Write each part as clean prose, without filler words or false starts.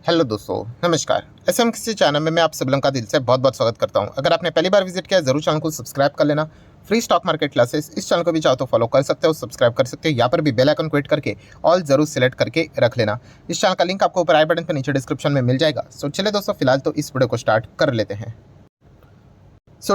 Hello दोस्तों, नमस्कार। SM किसी चैनल में मैं आप सब लोगों का दिल से बहुत बहुत स्वागत करता हूं। अगर आपने पहली बार विजिट किया जरूर चैनल को सब्सक्राइब कर लेना। फ्री स्टॉक मार्केट क्लासेस इस चैनल को भी चाहो तो फॉलो कर सकते हो, सब्सक्राइब कर सकते हो। यहाँ पर भी बेल आइकन को हिट करके ऑल जरूर सिलेक्ट करके रख लेना। इस चैनल का लिंक आपको ऊपर आई बटन पर नीचे डिस्क्रिप्शन में मिल जाएगा। सो चलिए दोस्तों, फिलहाल तो इस वीडियो को स्टार्ट कर लेते हैं।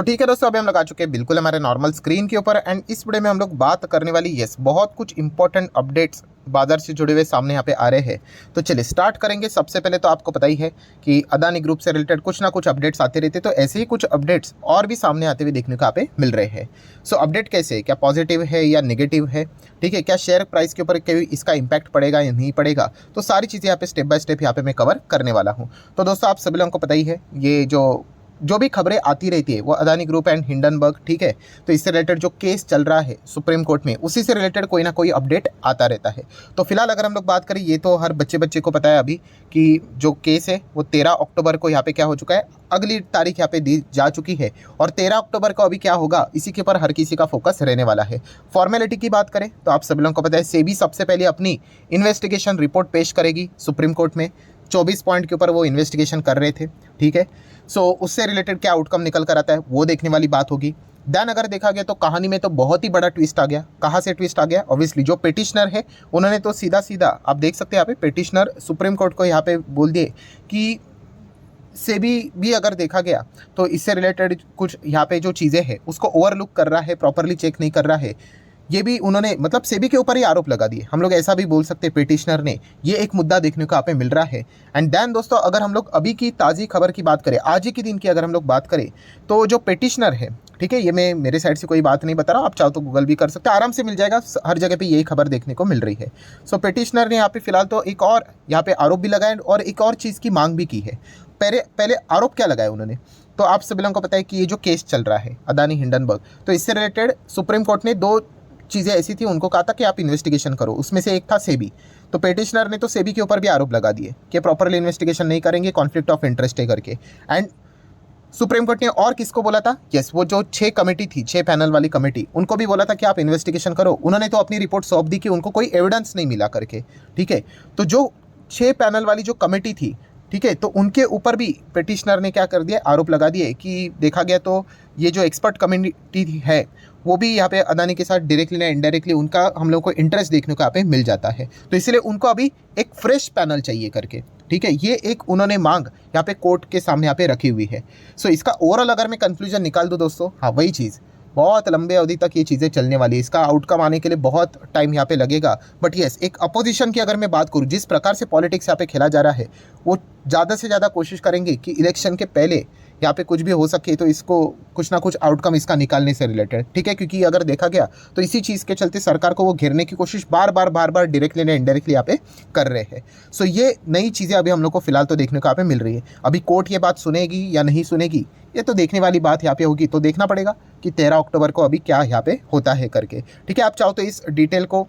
ठीक है दोस्तों, अभी हम लोग आ चुके हैं बिल्कुल हमारे नॉर्मल स्क्रीन के ऊपर। एंड इस वीडियो में हम लोग बात करने वाली बहुत कुछ इंपॉर्टेंट अपडेट्स बाजार से जुड़े हुए सामने यहाँ पे आ रहे हैं। तो चलिए स्टार्ट करेंगे। सबसे पहले तो आपको पता ही है कि अदानी ग्रुप से रिलेटेड कुछ ना कुछ अपडेट्स आते रहते, तो ऐसे ही कुछ अपडेट्स और भी सामने आते हुए देखने को यहाँ पे मिल रहे हैं। अपडेट कैसे है, क्या पॉजिटिव है या नेगेटिव है, ठीक है, क्या शेयर प्राइस के ऊपर कोई इसका इम्पैक्ट पड़ेगा या नहीं पड़ेगा, तो सारी चीज़ें यहाँ पे स्टेप बाय स्टेप यहाँ पे मैं कवर करने वाला हूँ। तो दोस्तों, आप सभी लोगों को पता ही है, ये जो भी खबरें आती रहती है वो अदानी ग्रुप एंड हिंडनबर्ग, ठीक है, तो इससे रिलेटेड जो केस चल रहा है सुप्रीम कोर्ट में, उसी से रिलेटेड कोई ना कोई अपडेट आता रहता है। तो फिलहाल अगर हम लोग बात करें, ये तो हर बच्चे को पता है अभी कि जो केस है वो 13 अक्टूबर को यहाँ पे क्या हो चुका है, अगली तारीख यहाँ पे दी जा चुकी है। और 13 अक्टूबर को अभी क्या होगा, इसी के ऊपर हर किसी का फोकस रहने वाला है। फॉर्मेलिटी की बात करें तो आप सभी लोगों को पता है, सेबी सबसे पहले अपनी इन्वेस्टिगेशन रिपोर्ट पेश करेगी सुप्रीम कोर्ट में। 24 पॉइंट के ऊपर वो इन्वेस्टिगेशन कर रहे थे, ठीक है। उससे रिलेटेड क्या आउटकम निकल कर आता है वो देखने वाली बात होगी। देन अगर देखा गया तो कहानी में तो बहुत ही बड़ा ट्विस्ट आ गया। कहाँ से ट्विस्ट आ गया? ऑब्वियसली जो पिटिशनर है उन्होंने तो सीधा सीधा, आप देख सकते हैं यहाँ पे, पिटिशनर सुप्रीम कोर्ट को यहाँ पे बोल दिए कि सेबी भी अगर देखा गया तो इससे रिलेटेड कुछ यहाँ पे जो चीज़ें हैं उसको ओवरलुक कर रहा है, प्रॉपरली चेक नहीं कर रहा है। ये भी उन्होंने मतलब सेबी के ऊपर ही आरोप लगा दिए, हम लोग ऐसा भी बोल सकते हैं पिटिशनर ने। ये एक मुद्दा देखने को यहाँ पे मिल रहा है। एंड देन दोस्तों, अगर हम लोग अभी की ताज़ी खबर की बात करें, आज ही के दिन की अगर हम लोग बात करें, तो जो पिटिशनर है, ठीक है, ये मैं मेरे साइड से कोई बात नहीं बता रहा हूँ, आप चाहो तो गूगल भी कर सकते हैं, आराम से मिल जाएगा, हर जगह पे यही खबर देखने को मिल रही है। पिटिशनर ने यहाँ पे फिलहाल तो एक और यहाँ पे आरोप भी लगाया और एक और चीज़ की मांग भी की है। पहले पहले आरोप क्या लगाया उन्होंने, तो आप सभी लोगों को पता है कि ये जो केस चल रहा है अदानी हिंडनबर्ग, तो इससे रिलेटेड सुप्रीम कोर्ट ने दो चीज़ें ऐसी थी, उनको कहा था कि आप इन्वेस्टिगेशन करो। उसमें से एक था सेबी। तो पिटिशनर ने तो सेबी के ऊपर भी आरोप लगा दिए कि प्रॉपरली इन्वेस्टिगेशन नहीं करेंगे, कॉन्फ्लिक्ट ऑफ इंटरेस्ट है करके। एंड सुप्रीम कोर्ट ने और किसको बोला था? यस, वो जो 6 कमेटी थी, 6 पैनल वाली कमेटी, उनको भी बोला था कि आप इन्वेस्टिगेशन करो। उन्होंने तो अपनी रिपोर्ट सौंप दी कि उनको कोई एविडेंस नहीं मिला करके, ठीक है। तो जो 6 पैनल वाली जो कमेटी थी, ठीक है, तो उनके ऊपर भी पिटिशनर ने क्या कर दिया, आरोप लगा दिए कि देखा गया तो ये जो एक्सपर्ट कमेटी है वो भी यहाँ पे अदानी के साथ डायरेक्टली या इनडायरेक्टली उनका हम लोग को इंटरेस्ट देखने को यहाँ पे मिल जाता है। तो इसलिए उनको अभी एक फ्रेश पैनल चाहिए करके, ठीक है, ये एक उन्होंने मांग यहाँ पे कोर्ट के सामने यहाँ पे रखी हुई है। इसका ओवरऑल अगर मैं कंक्लूजन निकाल दूँ दोस्तों, हाँ वही चीज़, बहुत लंबे अवधि तक ये चीज़ें चलने वाली है। इसका आउटकम आने के लिए बहुत टाइम यहाँ पे लगेगा। बट येस, एक अपोजिशन की अगर मैं बात करूँ, जिस प्रकार से पॉलिटिक्स यहाँ पे खेला जा रहा है, वो ज़्यादा से ज़्यादा कोशिश करेंगे कि इलेक्शन के पहले यहाँ पे कुछ भी हो सके तो इसको कुछ ना कुछ आउटकम इसका निकालने से रिलेटेड, ठीक है, क्योंकि अगर देखा गया तो इसी चीज़ के चलते सरकार को वो घेरने की कोशिश बार बार डायरेक्टली या इनडायरेक्टली यहाँ पे कर रहे हैं। ये नई चीज़ें अभी हम लोग को फिलहाल तो देखने को यहाँ पे मिल रही है। अभी कोर्ट ये बात सुनेगी या नहीं सुनेगी, ये तो देखने वाली बात यहाँ पे होगी। तो देखना पड़ेगा कि 13 अक्टूबर को अभी क्या यहाँ पे होता है करके, ठीक है। आप चाहो तो इस डिटेल को,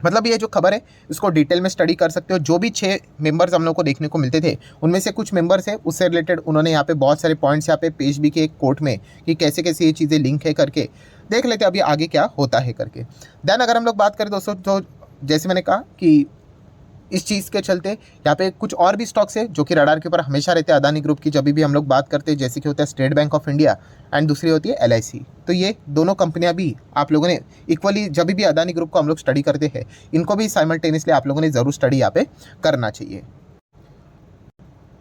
मतलब ये जो खबर है इसको डिटेल में स्टडी कर सकते हो। जो भी 6 मेंबर्स हम लोग को देखने को मिलते थे, उनमें से कुछ मेंबर्स है, उससे रिलेटेड उन्होंने यहाँ पे बहुत सारे पॉइंट्स यहाँ पे पेश भी किए कोर्ट में कि कैसे कैसे ये चीज़ें लिंक है करके। देख लेते हैं अभी आगे क्या होता है करके। देन अगर हम लोग बात करें दोस्तों, तो जैसे मैंने कहा कि इस चीज़ के चलते यहाँ पे कुछ और भी स्टॉक्स है जो कि रडार के ऊपर हमेशा रहते हैं अदानी ग्रुप की जब भी हम लोग बात करते हैं, जैसे कि होता है state bank of India and दूसरी होती है LIC। तो ये दोनों कंपनियां भी आप लोगों ने इक्वली, जब भी अदानी ग्रुप को हम लोग स्टडी करते हैं, इनको भी साइमल्टेनियसली आप लोगों ने ज़रूर स्टडी यहाँ पे करना चाहिए।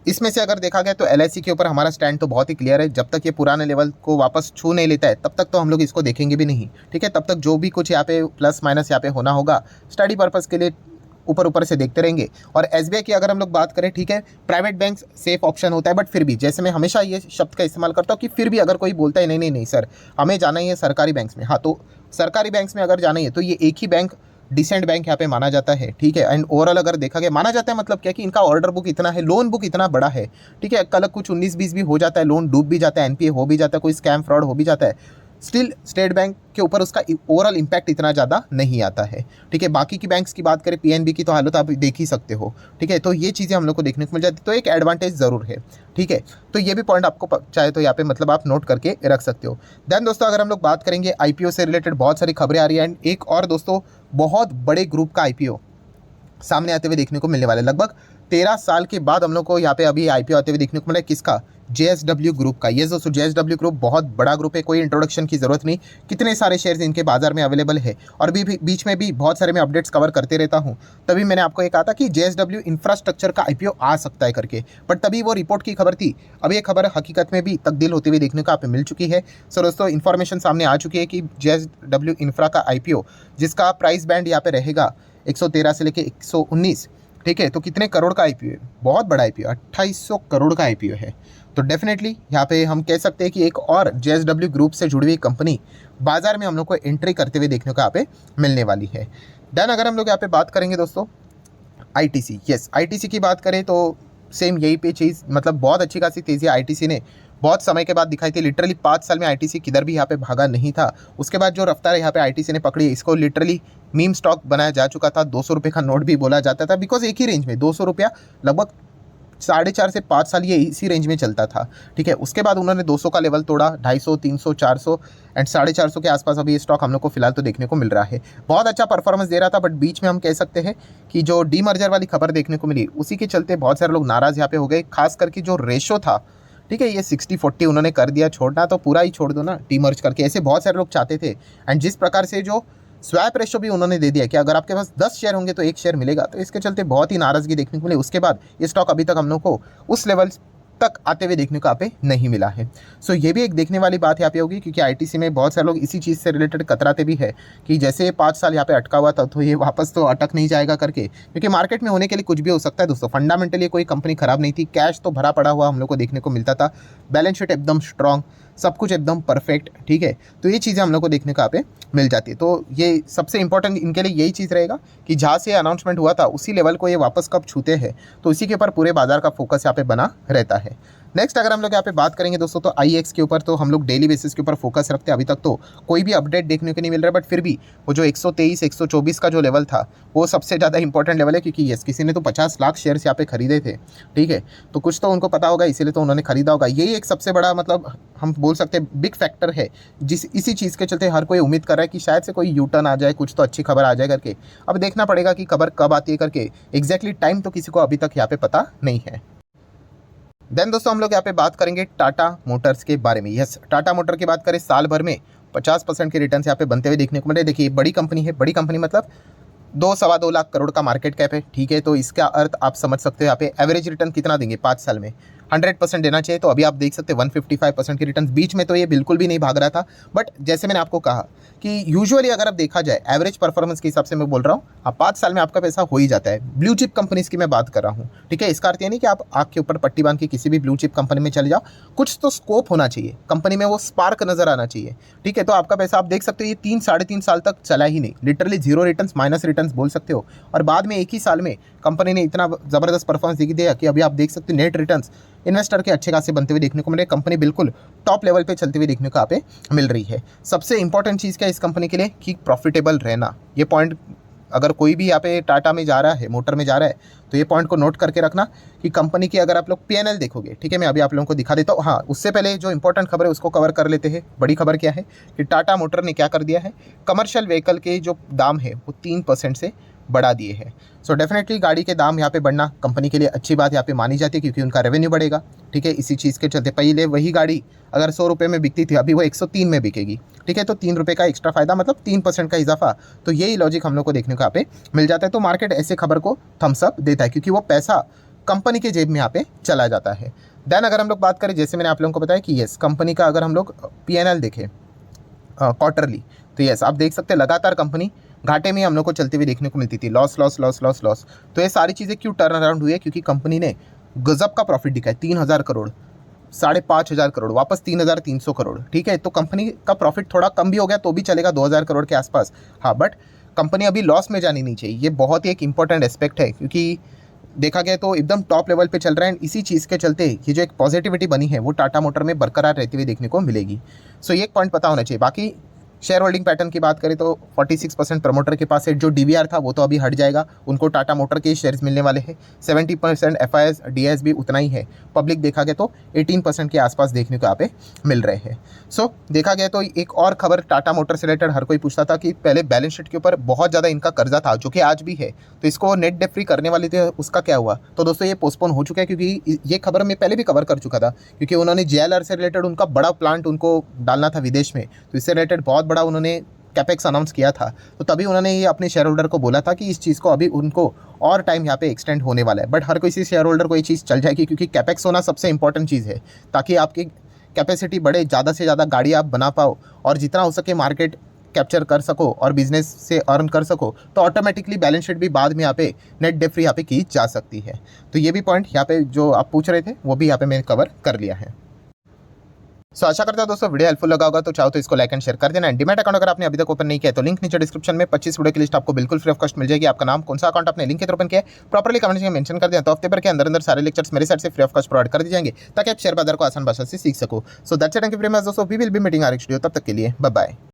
इसमें से अगर देखा गया तो LIC के ऊपर हमारा स्टैंड तो बहुत ही क्लियर है। जब तक ये पुराने लेवल को वापस छू नहीं लेता है तब तक तो हम लोग इसको देखेंगे भी नहीं, ठीक है। तब तक जो भी कुछ यहाँ पे प्लस माइनस यहाँ पे होना होगा, स्टडी पर्पज़ के लिए ऊपर ऊपर से देखते रहेंगे। और SBI की अगर हम लोग बात करें, ठीक है, प्राइवेट बैंक सेफ ऑप्शन होता है, बट फिर भी जैसे मैं हमेशा ये शब्द का इस्तेमाल करता हूँ कि फिर भी अगर कोई बोलता है नहीं नहीं नहीं सर हमें जाना ही है सरकारी बैंक्स में, हाँ, तो सरकारी बैंक्स में अगर जाना ही है तो ये एक ही बैंक डिसेंट बैंक यहाँ पे माना जाता है, ठीक है। एंड ओवरऑल अगर देखा गया, माना जाता है मतलब क्या कि इनका ऑर्डर बुक इतना है, लोन बुक इतना बड़ा है, ठीक है। कल कुछ 19-20 भी हो जाता है, लोन डूब भी जाता है, NPA हो भी जाता है, कोई स्कैम फ्रॉड हो भी जाता है, स्टिल स्टेट बैंक के ऊपर उसका ओवरऑल इम्पैक्ट इतना ज़्यादा नहीं आता है, ठीक है। बाकी की बैंक्स की बात करें, PNB की तो हालत आप देख ही सकते हो, ठीक है। तो ये चीज़ें हम लोग को देखने को मिल जाती है, तो एक एडवांटेज ज़रूर है, ठीक है। तो ये भी पॉइंट आपको चाहे तो यहाँ पे मतलब आप नोट करके रख सकते हो। देन दोस्तों, अगर हम लोग बात करेंगे IPO से रिलेटेड बहुत सारी खबरें आ रही है। एंड एक और दोस्तों, बहुत बड़े ग्रुप का IPO सामने आते हुए देखने को मिलने वाले, लगभग 13 साल के बाद हम लोग को यहाँ पे अभी आईपीओ आते हुए देखने को मिला है। किसका? JSW ग्रुप का। ये दोस्तों JSW ग्रुप बहुत बड़ा ग्रुप है, कोई इंट्रोडक्शन की जरूरत नहीं। कितने सारे शेयर्स इनके बाजार में अवेलेबल है और बीच में भी बहुत सारे मैं अपडेट्स कवर करते रहता हूँ। तभी मैंने आपको ये कहा था कि JSW इंफ्रास्ट्रक्चर का आईपीओ आ सकता है करके, बट तभी वो रिपोर्ट की खबर थी। अब ये खबर हकीकत में भी तब्दील होते हुए देखने को आप मिल चुकी है। सो दोस्तों इन्फॉर्मेशन सामने आ चुकी है कि JSW इंफ्रा का आईपीओ, जिसका प्राइस बैंड यहाँ पे रहेगा 113 से लेके 119, ठीक है। तो कितने करोड़ का आईपीओ है? बहुत बड़ा आईपीओ, 2800 करोड़ का आईपीओ है। तो डेफिनेटली यहाँ पे हम कह सकते हैं कि एक और JSW ग्रुप से जुड़ी हुई कंपनी बाजार में हम लोग को एंट्री करते हुए देखने को यहाँ पे मिलने वाली है। देन अगर हम लोग यहाँ पे बात करेंगे दोस्तों ITC, यस ITC की बात करें तो सेम यही पे चीज़, मतलब बहुत अच्छी खासी तेज़ी ITC ने बहुत समय के बाद दिखाई थी। लिटरली 5 साल में ITC किधर भी यहाँ पे भागा नहीं था। उसके बाद जो रफ्तार यहाँ पे ITC ने पकड़ी, इसको लिटरली मीम स्टॉक बनाया जा चुका था। 200 रुपये का नोट भी बोला जाता था, बिकॉज एक ही रेंज में 200 रुपया लगभग 4.5 से 5 साल ये इसी रेंज में चलता था, ठीक है। उसके बाद उन्होंने 200 का लेवल तोड़ा, 250, 300, 400 एंड 450 के आसपास अभी ये स्टॉक हम लोग को फिलहाल तो देखने को मिल रहा है। बहुत अच्छा परफॉर्मेंस दे रहा था, बट बीच में हम कह सकते हैं कि जो डीमर्जर वाली खबर देखने को मिली, उसी के चलते बहुत सारे लोग नाराज़ यहाँ पे हो गए। खास करके जो रेशो था, ठीक है, ये 60-40 उन्होंने कर दिया। छोड़ना तो पूरा ही छोड़ दो ना, डीमर्ज करके, ऐसे बहुत सारे लोग चाहते थे। एंड जिस प्रकार से जो स्वैप रेशो भी उन्होंने दे दिया कि अगर आपके पास 10 शेयर होंगे तो 1 शेयर मिलेगा, तो इसके चलते बहुत ही नाराज़गी देखने को मिली। उसके बाद ये स्टॉक अभी तक हम लोग को उस लेवल तक आते हुए देखने को यहाँ पे नहीं मिला है। सो ये भी एक देखने वाली बात यहाँ पे होगी, क्योंकि ITC में बहुत सारे लोग इसी चीज़ से रिलेटेड कतराते भी है कि जैसे 5 साल यहाँ पे अटका हुआ था तो ये वापस तो अटक नहीं जाएगा करके, क्योंकि मार्केट में होने के लिए कुछ भी हो सकता है दोस्तों। फंडामेंटली कोई कंपनी खराब नहीं थी, कैश तो भरा पड़ा हुआ हम लोग को देखने को मिलता था, बैलेंस शीट एकदम स्ट्रॉन्ग, सब कुछ एकदम परफेक्ट, ठीक है। तो ये चीज़ें हम लोग को देखने को यहाँ पे मिल जाती है। तो ये सबसे इंपॉर्टेंट इनके लिए यही चीज़ रहेगा कि जहाँ से अनाउंसमेंट हुआ था उसी लेवल को ये वापस कब छूते हैं, तो इसी के ऊपर पूरे बाजार का फोकस यहाँ पे बना रहता है। नेक्स्ट अगर हम लोग यहाँ पे बात करेंगे दोस्तों, तो IEX के ऊपर तो हम लोग डेली बेसिस के ऊपर फोकस रखते हैं। अभी तक तो कोई भी अपडेट देखने को नहीं मिल रहा है, बट फिर भी वो जो 123, 124 का जो लेवल था, वो सबसे ज़्यादा इंपॉर्टेंट लेवल है, क्योंकि यस किसी ने तो 50 लाख शेयर्स यहाँ पे खरीदे थे, ठीक है। तो कुछ तो उनको पता होगा, इसीलिए तो उन्होंने खरीदा होगा। यही एक सबसे बड़ा, मतलब हम बोल सकते हैं बिग फैक्टर है, इसी चीज़ के चलते हर कोई उम्मीद कर रहा है कि शायद से कोई यू टर्न आ जाए, कुछ तो अच्छी खबर आ जाए करके। अब देखना पड़ेगा कि खबर कब आती है करके, एग्जैक्टली टाइम तो किसी को अभी तक यहाँ पे पता नहीं है। देन दोस्तों हम लोग यहाँ पे बात करेंगे टाटा मोटर्स के बारे में। यस, टाटा मोटर की बात करें, साल भर में 50% के रिटर्न यहाँ पे बनते हुए देखने को मिले। देखिए बड़ी कंपनी है, बड़ी कंपनी मतलब 2-2.25 लाख करोड़ का मार्केट कैप है, ठीक है। तो इसका अर्थ आप समझ सकते हो यहाँ पे एवरेज रिटर्न कितना देंगे 5 साल में, 100% देना चाहिए। तो अभी आप देख सकते हैं 155% की रिटर्न, बीच में तो ये बिल्कुल भी नहीं भाग रहा था। बट जैसे मैंने आपको कहा कि यूजुअली अगर आप देखा जाए एवरेज परफॉर्मेंस के हिसाब से मैं बोल रहा हूँ, आप 5 साल में आपका पैसा हो ही जाता है। ब्लू चिप कंपनीज की मैं बात कर रहा हूँ, ठीक है। इसका अर्थ ये नहीं कि आप आँख के ऊपर पट्टी बांध के किसी भी ब्लू चिप कंपनी में चले जाओ, कुछ तो स्कोप होना चाहिए कंपनी में, वो स्पार्क नजर आना चाहिए, ठीक है। तो आपका पैसा आप देख सकते हो ये 3-3.5 साल तक चला ही नहीं, लिटरली 0 रिटर्न, माइनस रिटर्न बोल सकते हो। और बाद में एक ही साल में कंपनी ने इतना ज़बरदस्त परफॉर्मेंस दिया कि अभी आप देख सकते हो नेट रिटर्न्स इन्वेस्टर के अच्छे खासे बनते हुए देखने को मिले। कंपनी बिल्कुल टॉप लेवल पे चलती हुई देखने को यहाँ पे मिल रही है। सबसे इंपॉर्टेंट चीज़ क्या है इस कंपनी के लिए कि प्रॉफिटेबल रहना। ये पॉइंट अगर कोई भी यहाँ पे टाटा में जा रहा है, मोटर में जा रहा है, तो ये पॉइंट को नोट करके रखना कि कंपनी की अगर आप लोग P&L देखोगे, ठीक है, मैं अभी आप लोगों को दिखा देता हूँ। हाँ, उससे पहले जो इंपॉर्टेंट खबर है उसको कवर कर लेते हैं। बड़ी खबर क्या है कि टाटा मोटर ने क्या कर दिया है, कमर्शियल व्हीकल के जो दाम है वो 3% से बढ़ा दिए हैं। सो डेफिनेटली गाड़ी के दाम यहाँ पे बढ़ना कंपनी के लिए अच्छी बात यहाँ पे मानी जाती है, क्योंकि उनका रेवेन्यू बढ़ेगा, ठीक है। इसी चीज़ के चलते पहले वही गाड़ी अगर 100 रुपये में बिकती थी, अभी वो 103 में बिकेगी, ठीक है। तो 3 रुपये का एक्स्ट्रा फायदा, मतलब 3% का इजाफा। तो यही लॉजिक हम लोग को देखने को यहाँ पे मिल जाता है। तो मार्केट ऐसे खबर को थम्स अप देता है, क्योंकि वो पैसा कंपनी के जेब में यहाँ पे चला जाता है। देन अगर हम लोग बात करें, जैसे मैंने आप लोगों को बताया कि यस कंपनी का अगर हम लोग P&L देखें क्वार्टरली, तो यस आप देख सकते हैं लगातार कंपनी घाटे में हम लोग को चलती हुई देखने को मिलती थी, loss loss loss loss loss. तो ये सारी चीज़ें क्यों टर्न अराउंड हुई है, क्योंकि कंपनी ने गजब का प्रॉफिट दिखाया, 3,000 करोड़, 5,500 करोड़, वापस 3,300 करोड़, ठीक है। तो कंपनी का प्रॉफिट थोड़ा कम भी हो गया तो भी चलेगा, 2,000 करोड़ के आसपास। हाँ, बट कंपनी अभी लॉस में जानी नहीं चाहिए, ये बहुत ही एक इंपॉर्टेंट एस्पेक्ट है, क्योंकि देखा गया तो एकदम टॉप लेवल पे चल रहा है। इसी चीज़ के चलते ये जो एक पॉजिटिविटी बनी है वो टाटा मोटर में बरकरार रहती हुई देखने को मिलेगी। सो ये एक पॉइंट पता होना चाहिए। बाकी शेयर होल्डिंग पैटर्न की बात करें तो 46% प्रमोटर के पास है, जो डीवीआर था वो तो अभी हट जाएगा, उनको टाटा मोटर के शेयर्स मिलने वाले हैं। 70% एफआईएस डीएस भी उतना ही है। पब्लिक देखा गया तो 18% के आसपास देखने को यहाँ पे मिल रहे हैं। सो देखा गया तो एक और खबर टाटा मोटर से रिलेटेड हर कोई पूछता था कि पहले बैलेंस शीट के ऊपर बहुत ज़्यादा इनका कर्जा था, जो कि आज भी है, तो इसको नेट डेट फ्री करने वाले थे, उसका क्या हुआ? तो दोस्तों ये पोस्टपोन हो चुका है, क्योंकि ये खबर मैं पहले भी कवर कर चुका था, क्योंकि उन्होंने जेएलआर से रिलेटेड उनका बड़ा प्लांट उनको डालना था विदेश में, तो इससे रिलेटेड बहुत बड़ा उन्होंने कैपेक्स अनाउंस किया था। तो तभी उन्होंने ये अपने शेयर होल्डर को बोला था कि इस चीज़ को अभी उनको और टाइम यहाँ पे एक्सटेंड होने वाला है। बट हर किसी शेयर होल्डर को ये चीज़ चल जाएगी, क्योंकि कैपेक्स होना सबसे इंपॉर्टेंट चीज़ है, ताकि आपकी कैपेसिटी बढ़े, ज़्यादा से ज़्यादा गाड़ी आप बना पाओ और जितना हो सके मार्केट कैप्चर कर सको और बिजनेस से अर्न कर सको, तो ऑटोमेटिकली बैलेंस शीट भी बाद में यहाँ पे नेट डेट फ्री यहाँ पे की जा सकती है। तो ये भी पॉइंट यहाँ पे जो आप पूछ रहे थे वो भी यहाँ पे मैंने कवर कर लिया है। सो आशा करता हूं दोस्तों वीडियो हेल्पफुल लगा होगा, तो चाहो तो इसको लाइक एंड शेयर कर देना। डीमैट अकाउंट अगर आपने अभी तक ओपन नहीं किया तो लिंक नीचे डिस्क्रिप्शन में 25 वीडियो की लिस्ट आपको बिल्कुल फ्री ऑफ कॉस्ट मिल जाएगी। आपका नाम, कौन सा अकाउंट आपने लिंक के थ्रू ओपन किया है, प्रॉपर्ली कमेंट में मेंशन कर दिया, तो हफ्ते भर के अंदर सारे लेक्चर्स मेरे साइड से फ्री ऑफ कॉस्ट प्रोवाइड कर दिए जाएंगे, ताकि आप शेयर बाजार को आसान भाषा से सीख सको। So that's it, thank you very much दोस्तों, we will be meeting our next video, तब तक के लिए बाय बाय।